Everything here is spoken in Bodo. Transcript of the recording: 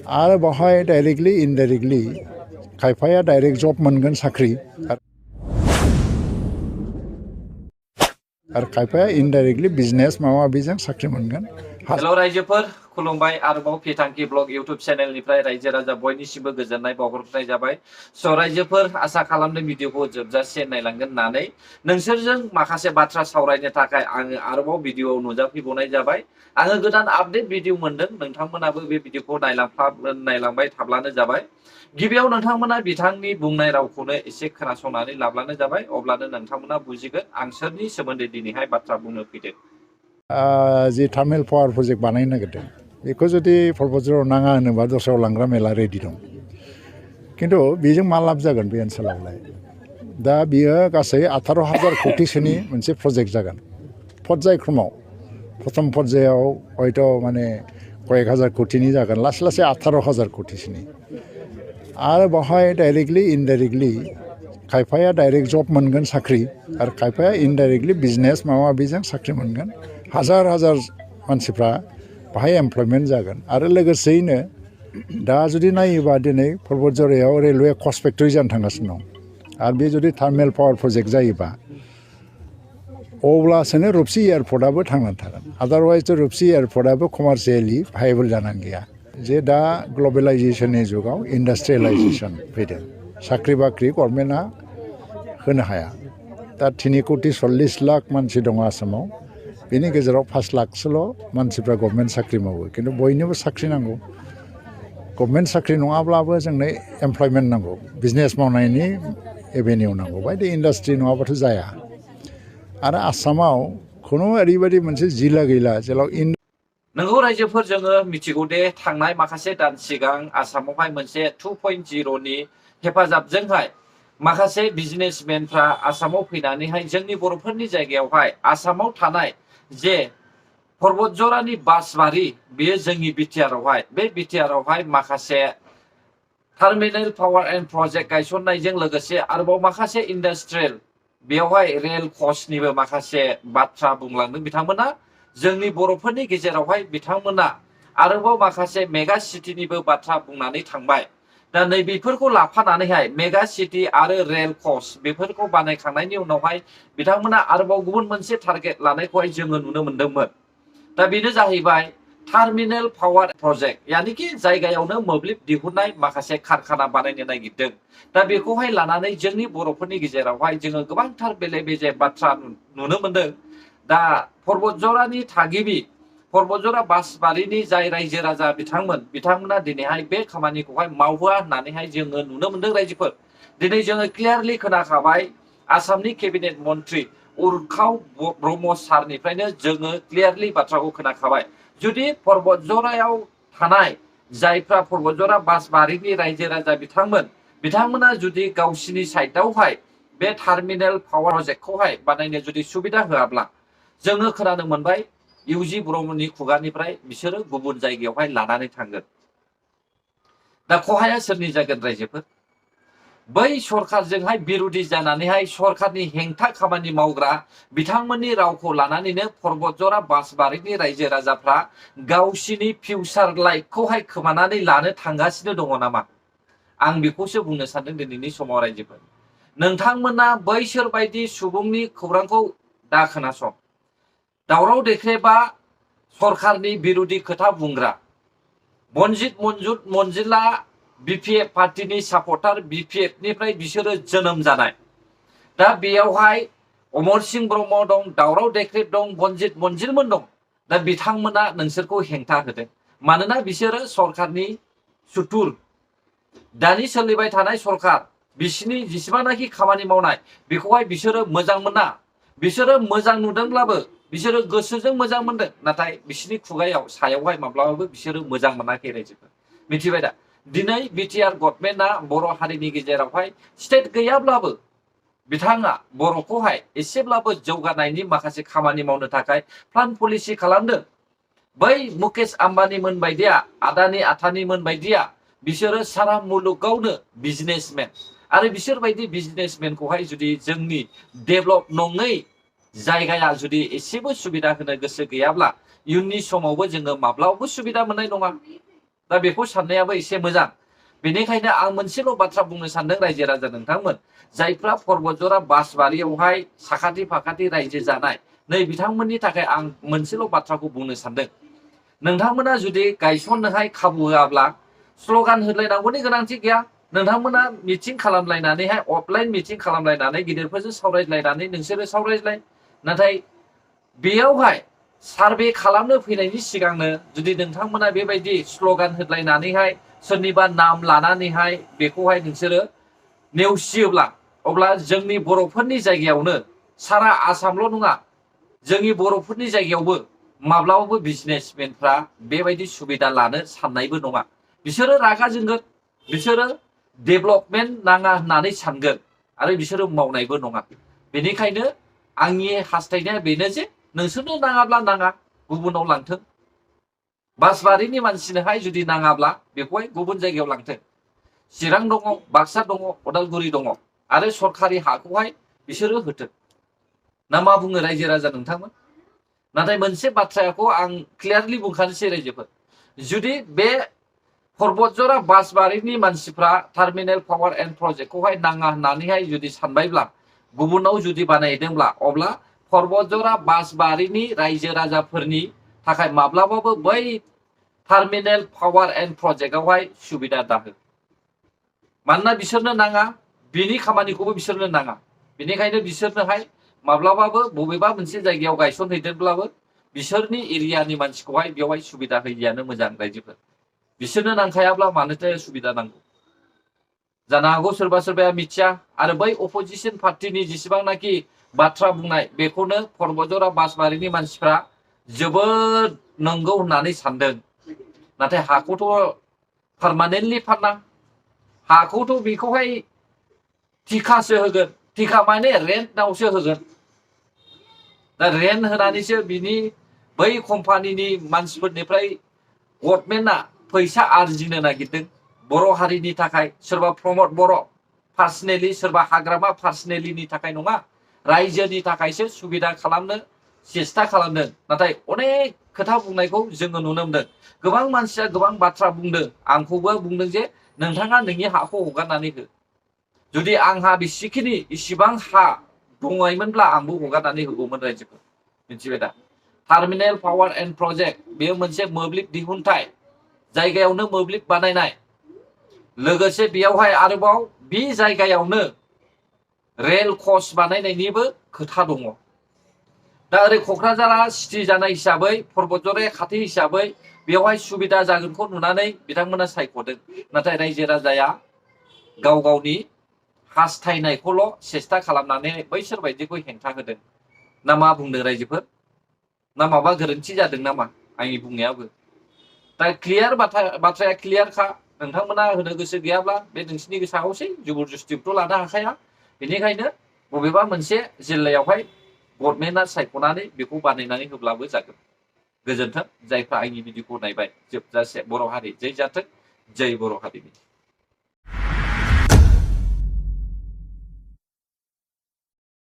आरो बावहाय डाइरेक्टलि इनडाइरेक्टलि खायफाया डाइरेक्ट जब मोनगोन साख्रि आरो खायफाया इनडाइरेक्टलि बिजनेस माबा माबिजों साख्रि मोनगोन। हेल' रायजोफोर खुलुमबाय आरोबाव फिथांखि ब्लग इउट्युब चेनेलनिफ्राय रायजो राजा बयनिसिमबो गोजोननाय बावहरनाय जाबाय। स' रायजोफोर आसा खालामदों भिडिअखौ जोबजासे नायलांगोन होननानै नोंसोरजों माखासे बाथ्रा सावरायनो थाखाय आङो आरोबाव भिडिअआव नुजाफैबावनाय जाबाय। आङो गोदान आपडेट भिडिअ मोनदों, नोंथांमोनाबो बे भिडिअखौ नायलांबाय थाब्लानो जाबाय। गिबियाव नोंथांमोना बिथांनि बुंनाय रावखौनो एसे खोनासंनानै लाब्लानो जाबाय, अब्लानो नोंथांमोना बुजिगोन आं सोरनि सोमोन्दै दिनैहाय बाथ्रा बुंनो फैदों। जि थार्मेल पावार प्रजेक्ट बानायनो नागिरदों बेखौ जुदि पर्बतझराव नाङा होनोबा दस्रायाव लांग्रा मेला रेडि दं, खिन्थु बेजों मा लाब जागोन बे ओनसोलावलाय? दा बियो गासै 18,000 कोटिसोनि मोनसे प्रजेक्ट जागोन। पर्यायक्रमाव प्रथम पर्यायाव हयथ' माने कयेक हाजार कोटिनि जागोन, लासै लासै 18,000 कोटिसोनि। आरो बावहाय डाइरेक्टलि इनडाइरेक्टलि खायफाया डाइरेक्ट जब मोनगोन साख्रि आरो खायफाया इनडाइरेक्टलि बिजनेस माबा माबिजों साख्रि मोनगोन। हाजार हाजार मानसिफ्रा बाहाय एमप्लयमेन्ट जागोन। आरो लोगोसेयैनो दा जुदि नायोबा दिनै पर्बतझरायाव रेलवे कच फेक्टरि जानो थांगासिनो दं, आरो बे जुदि थार्मेल पावार प्रजेक्ट जायोबा अब्लासोनो रुपसि एयारपर्टआबो थांनानै थागोन। आदारवाइजथ' रुपसि एयारपर्टआबो कमार्सियेलि भायेबल जानानै गैया। जे दा ग्लबेलाइजेसननि जुगाव इन्डास्ट्रियेलाइजेसन फैदों, साख्रि बाख्रि गभर्नमेन्टआ होनो हाया। दा 3,40,00,000 मानसि दङ आसामाव, बेनि गेजेराव 5 लाखसोल' मानसिफ्रा गभर्नमेन्ट साख्रि मावो। खिन्थु बयनोबो साख्रि नांगौ। गभर्नमेन्ट साख्रि नङाब्लाबो जोंनो एमप्लयमेन्ट नांगौ, बिजनेस मावनायनि एभेनिउ नांगौ, बायदि इन्डास्ट्रि नङाबाथ' जाया। आरो आसामाव खुनु ओरैबायदि मोनसे जिल्ला गैला जेराव नंगौ रायजोफोर, जोङो मिथिगौ दे थांनाय माखासे दान सिगां आसामावहाय मोनसे 2.0नि हेफाजाबजोंहाय माखासे बिजनेसमेनफ्रा आसामाव फैनानैहाय जोंनि बर'फोरनि जायगायावहाय आसामाव थानाय जे पर्बतझरानि बासबारि, बेयो जोंनि बिटिआरआवहाय, बे बिटिआरआवहाय माखासे टार्मिनेल पावार एन्ड प्रजेक्ट गायसननायजों लोगोसे आरोबाव माखासे इन्डास्ट्रियेल, बेवहाय रेल कचनिबो माखासे बाथ्रा बुंलांदों बिथांमोना। जोंनि बर'फोरनि गेजेरावहाय बिथांमोना आरोबाव माखासे मेगा सिटिनिबो बाथ्रा बुंनानै थांबाय। दा नैबेफोरखौ लाफानानैहाय मेगा सिटि आरो रेल कच बेफोरखौ बानायखांनायनि उनावहाय बिथांमोना आरोबाव गुबुन मोनसे टारगेट लानायखौहाय जोङो नुनो मोन्दोंमोन। दा बेनो जाहैबाय टार्मिनेल पावार प्रजेक्ट, यानिखि जायगायावनो मोब्लिब दिहुननाय माखासे कारखाना बानायनो नागिरदों। दा बेखौहाय लानानै जोंनि बर'फोरनि गेजेरावहाय जोङो गोबांथार बेले बेजे बाथ्रा नुनो मोन्दों। दा पर्बतझरानि थागिबि, पर्बतझरा बासबारिनि जाय रायजो राजा बिथांमोना दिनैहाय बे खामानिखौहाय मावहोआ होननानैहाय जोङो नुनो मोन्दों रायजोफोर। दिनै जोङो क्लियारलि खोनाखाबाय आसामनि केबिनेट मन्त्रि उर्खाव ब्रह्म सारनिफ्रायनो जोङो क्लियारलि बाथ्राखौ खोनाखाबाय। जुदि पर्बतझरायाव थानाय जायफ्रा पर्बतझरा बासबारिनि रायजो राजा बिथांमोना जुदि गावसिनि साइडआवहाय बे टार्मिनेल पावार प्रजेक्टखौहाय बानायनो जुदि सुबिदा होआब्ला, जोङो खोनानो मोनबाय इउजि ब्रह्मनि खुगानिफ्राय बिसोरो गुबुन जायगायावहाय लानानै थांगोन। दा खहाया सोरनि जागोन रायजोफोर? बै सरखारजोंहाय बिरोधि जानानैहाय सरखारनि हेंथा खामानि मावग्रा बिथांमोननि रावखौ लानानैनो पर्बतझरा बासबारिनि रायजो राजाफ्रा गावसिनि फिउचार लाइफखौहाय खोमानानै लानो थांगासिनो दङ नामा? आं बेखौसो बुंनो सानदों दिनैनि समाव रायजोफोर। नोंथांमोना बैसोर बायदि सुबुंनि खौरांखौ दा खोनासं। दावराव देख्रेबा सरखारनि बिरोधि खोथा बुंग्रा बनजित मन्जिला बिपिएफ पार्टिनि सापर्टार, बिपिएफनिफ्राय बिसोरो जोनोम जानाय। दा बेयावहाय अमर सिंह ब्रह्म दं, दावराव देख्रेब दं, बनजित मन्जिलमोन दं। दा बिथांमोना नोंसोरखौ हेंथा होदों, मानोना बिसोरो सरखारनि सुथुर। दानि सोलिबाय थानाय सरखार, बिसिनि जेसेबांनाखि खामानि मावनाय बेखौहाय बिसोरो मोजां मोना। बिसोरो मोजां नुदोंब्लाबो बिसोरो गोसोजों मोजां मोनदों, नाथाय बिसिनि खुगायाव सायावहाय माब्लाबाबो बिसोरो मोजां मोनाखै रायजोफोर। मिथिबाय दा? दिनै बिटिआर गभर्नमेन्टआ बर' हारिनि गेजेरावहाय स्टेट गैयाब्लाबो बिथाङा बर'खौहाय एसेब्लाबो जौगानायनि माखासे खामानि मावनो थाखाय प्लान पलिसि खालामदों। बै मुकेश आम्बानिमोन बायदिया, आदानि आथानिमोन बायदिया बिसोरो सारा मुलुगावनो बिजनेसमेन, आरो बिसोरबायदि बिजनेसमेनखौहाय जुदि जोंनि डेभेलप नङै जायगाया जुदि एसेबो सुबिदा होनो गोसो गैयाब्ला इयुननि समावबो जोङो माब्लाबाबो सुबिदा मोननाय नङा। दा बेखौ साननायाबो एसे मोजां। बेनिखायनो आं मोनसेल' बाथ्रा बुंनो सानदों रायजो राजा नोंथांमोन, जायफ्रा पर्बतजरा बासबारियावहाय साखाथि फाखाथि रायजो जानाय, नै बिथांमोननि थाखाय आं मोनसेल' बाथ्राखौ बुंनो सानदों। नोंथांमोना जुदि गायसननोहाय खाबु होआब्ला स्ल'गान होलायनांगौनि गोनांथि गैया। नोंथांमोना मिटिं खालामलायनानैहाय अफलाइन मिटिं खालामलायनानै गिदिरफोरजों सावरायलायनानै नोंसोरो सावरायलाय। नाथाय बेयावहाय सार्भे खालामनो फैनायनि सिगांनो जुदि नोंथांमोना बेबायदि स्ल'गान होलायनानैहाय सोरनिबा नाम लानानैहाय बेखौहाय नोंसोरो नेवसियोब्ला, अब्ला जोंनि बर'फोरनि जायगायावनो सारा आसामल' नङा, जोंनि बर'फोरनि जायगायावबो माब्लाबाबो बिजनेसमेनफ्रा बेबायदि सुबिदा लानो साननायबो नङा। बिसोरो रागा जोंगोन, बिसोरो डेभेलपमेन्ट नाङा होननानै सानगोन आरो बिसोरो मावनायबो नङा। बेनिखायनो आंनि हास्थायनाया बेनो जे नोंसोरनो नाङाब्ला नाङा, गुबुनाव लांथों। बासबारिनि मानसिनोहाय जुदि नाङाब्ला बेखौहाय गुबुन जायगायाव लांथों। चिरां दङ, बाक्सा दङ, उदालगुरि दङ आरो सरखारि हाखौहाय बिसोरो होथों। ना मा बुङो रायजो राजा नोंथांमोन? नाथाय मोनसे बाथ्राखौ आं क्लियारलि बुंखानोसै रायजोफोर, जुदि बे पर्बतजरा बासबारिनि मानसिफ्रा टार्मिनेल पावार एन्ड प्रजेक्टखौहाय नाङा होननानैहाय जुदि सानबायब्ला, गुबुनाव जुदि बानायदोंब्ला, अब्ला पर्बतजरा बासबारिनि रायजो राजाफोरनि थाखाय माब्लाबाबो बै टार्मिनेल पावार एन्ड प्रजेक्टआवहाय सुबिदा दाहो। मानोना बिसोरनो नाङा, बिनि खामानिखौबो बिसोरनो नाङा। बेनिखायनो बिसोरनोहाय माब्लाबाबो बबेबा मोनसे जायगायाव गायसनहैदोंब्लाबो बिसोरनि एरियानि मानसिखौहाय बेवहाय सुबिदा होयैयानो मोजां रायजोफोर। बिसोरनो नांखायाब्ला मानोथो सुबिदा नांगौ? जानो हागौ सोरबा सोरबाया मिथिया आरो बै अपोजिसन पार्टिनि जेसेबांनाखि बाथ्रा बुंनाय बेखौनो पर्बतजरा बासबारिनि मानसिफ्रा जोबोद नंगौ होननानै सानदों। नाथाय हाखौथ' पार्मानेन्टलि फाना, हाखौथ' बेखौहाय थिखासो होगोन। थिखा माने रेन्टआवसो होगोन। दा रेन्ट होनानैसो बिनि बै कम्पानिनि मानसिफोरनिफ्राय गभर्नमेन्टआ फैसा आरजिनो नागिरदों बर' हारिनि थाखाय। सोरबा प्रमद बर' पार्सनेलि, सोरबा हाग्रामा पार्सनेलिनि थाखाय नङा, रायजोनि थाखायसो सुबिदा खालामनो सेस्था खालामदों। नाथाय अनेक खोथा बुंनायखौ जोङो नुनो मोनदों। गोबां मानसिया गोबां बाथ्रा बुंदों, आंखौबो बुंदों जे नोंथाङा नोंनि हाखौ हगारनानै हो। जुदि आंहा बेसेखिनि इसिबां हा दङमोनब्ला आंबो हगारनानै होगौमोन रायजोखौ। मिथिबाय दा? टार्मिनेल पावार एन्ड प्रजेक्ट बेयो मोनसे मोब्लिब दिहुनथाय, जायगायावनो मोब्लिब बानायनाय। लोगोसे बेयावहाय आरोबाव बे जायगायावनो रेल कच बानायनायनिबो खोथा दङ। दा ओरै क'क्राझारा सिटि जानाय हिसाबै, पर्बतजराया खाथि हिसाबै बेवहाय सुबिदा जागोनखौ नुनानै बिथांमोना सायख'दों। नाथाय रायजो राजाया गाव गावनि हास्थायनायखौल' सेस्था खालामनानै बैसोर बायदिखौ हेंथा होदों। ना मा बुंदों रायजोफोर? ना माबा गोरोन्थि जादों नामा आंनि बुंनायाबो? दा क्लियार बाथ्राया क्लियारखा। नोंथांमोना होनो गोसो गैयाब्ला बे नोंसिनि गोसोआवसै, जबरदस्तिथ' लानो हाखाया। बेनिखायनो बबेबा मोनसे जिल्लायावहाय गभर्नमेन्टआ सायख'नानै बेखौ बानायनानै होब्लाबो जागोन। गोजोन्थों जायफ्रा आंनि भिडिअखौ नायबाय जोबजासे। बर' हारि जै जाथों, जै बर' हारिनि।